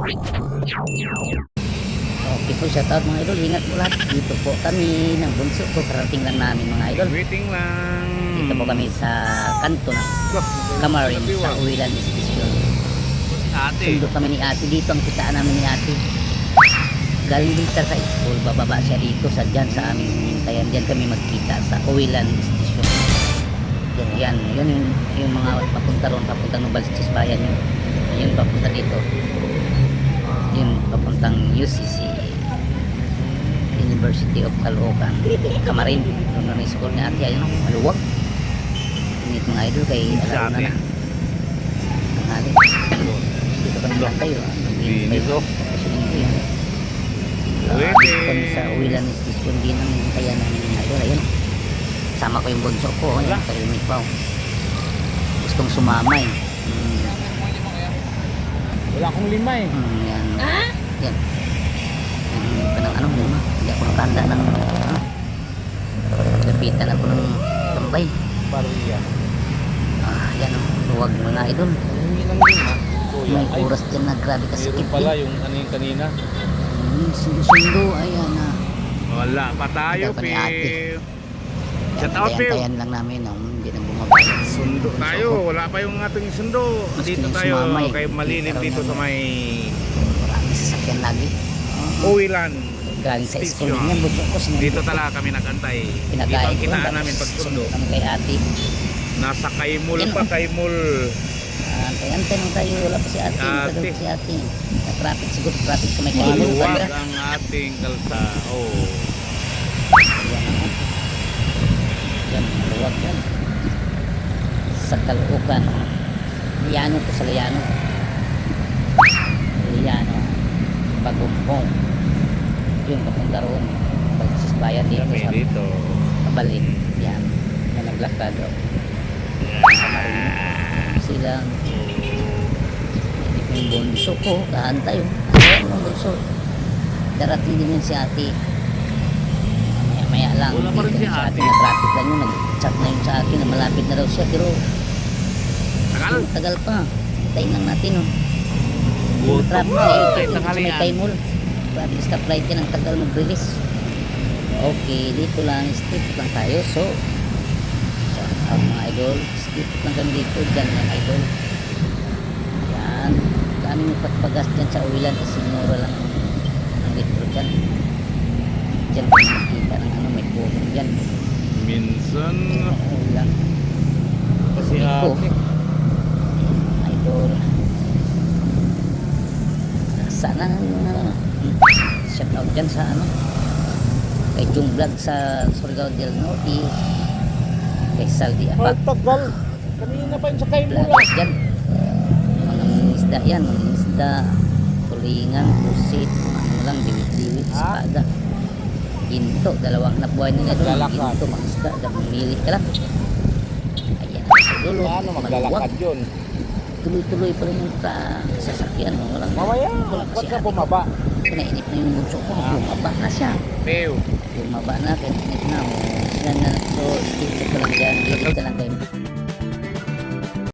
Okay po, shoutout mga idol. Ingat po lahat. Dito po kami ng bunso ko. Karating lang namin mga idol. Waiting lang. Dito po kami sa kanto ng Camarin sa Uwilan Station. Ate. Sundo kami ni ate. Dito ang kitaan namin ni ate. Galing din siya sa school. Bababa siya dito sa dyan sa aming hintayan. Dyan kami magkita sa Uwilan Station. Yan. Yun yung mga papunta ron. Papunta ng Balstis Bayan yun. Yun papunta dito. Yun papuntang UCC. University of Caloocan. Camarin. Doon na rin school ni ate. Ayun, maluwag. Init mga idol kay alauna na. Tanghali. Dito pa naman tayo. Linis oh. Kami sa Uwilan Station din ang hintayan namin mga idol. Ayun. Sama ko yung bunso ko. Ayun, tahimik pa. Gustong sumama eh. Wala akong lima eh. Yan. Yan. Kanang ano mo. Hindi ako nakahanda ng lapitan ako ng tambay. Pariya. Yan o. Luwag mga idol. Hindi lang lima. May oras dyan na grabe kasakit. Meron pala yung ano yung kanina. Sundo. Ayan na. Wala pa tayo, Wala pa ni ate. Pil. Shout out, Pil. Tayan lang namin. Hindi na bumabay. Sundo tayo. Wala pa yung ating sundo. Dito tayo. Kay malilim dito sa may Maraming sasakyan lagi. Uwilan. Galing sa school niya. Bunso ko. Dito talaga kami nagantay. Dito Pinagkain ang ko. kitaan namin pag sundo. Kami kay ate. Nasa Kaimul Yan, pa, oh. Kaimul. Antay nung tayo. Wala pa si ate. Ate. Tagal si ate. Traffic siguro. Traffic sa may Kaimul. Maluwag ang ating kalsa. Oh. Yan, maluwag yan. Sa Caloocan. Liano to sa Liano. Liano. Pagumpong. Yun, papunta roon. Balsis Bayan dito Kami sa dito. Pabalik. Yan. Yan naglakado. Silang yung bunso ko. Kahantay. Ayan yung bunso. Darating din yun si ate. Maya lang. Wala pa rin dito si sa ate. nag-traffic lang yun. Nag-chat na yun sa akin na malapit na daw siya. Pero Tagal. tagal pa. Tayin lang natin. Oh. Gutom Traffic na. eh. Tayo Sa may tanghalian. Kaimul. Traffic stoplight yan. Ang tagal mag-release. Okay. Dito lang. Strip lang tayo. So ang mga idol. Strip lang kami dito. Diyan lang idol. Yan. Dami yung patpagas dyan sa Uwilan. Kasi mura lang ang litro dyan. Dyan kami nakita ng ano. May puno dyan. Minsan Uwilan. kasi Ito. ate. Idol. Sana shout out dyan sa ano kay Jung Vlog sa Surigao del Norte, kay Saldi Apak Tagal. Kanina pa yun sa Kaimul. Vlogs dyan. Mga isda yan, mga isda, tulingan, pusit, ano lang, diwit-diwit, espada, ginto, dalawang hanap buhay nila doon. Maglalakad. Ginto, mga isda, mamili ka lang. Ayan ang dulo, Ano maglalakad yun? tuloy-tuloy pa rin yung sasakyan. Walang Mamaya. wala Ba't kasi ka bumaba? pinainip na yung bunso ko. Bumaba na siya. Pew. Bumaba na. Kahit inip na. Sila na. So, stay ka lang dyan. Dito ka lang kayo.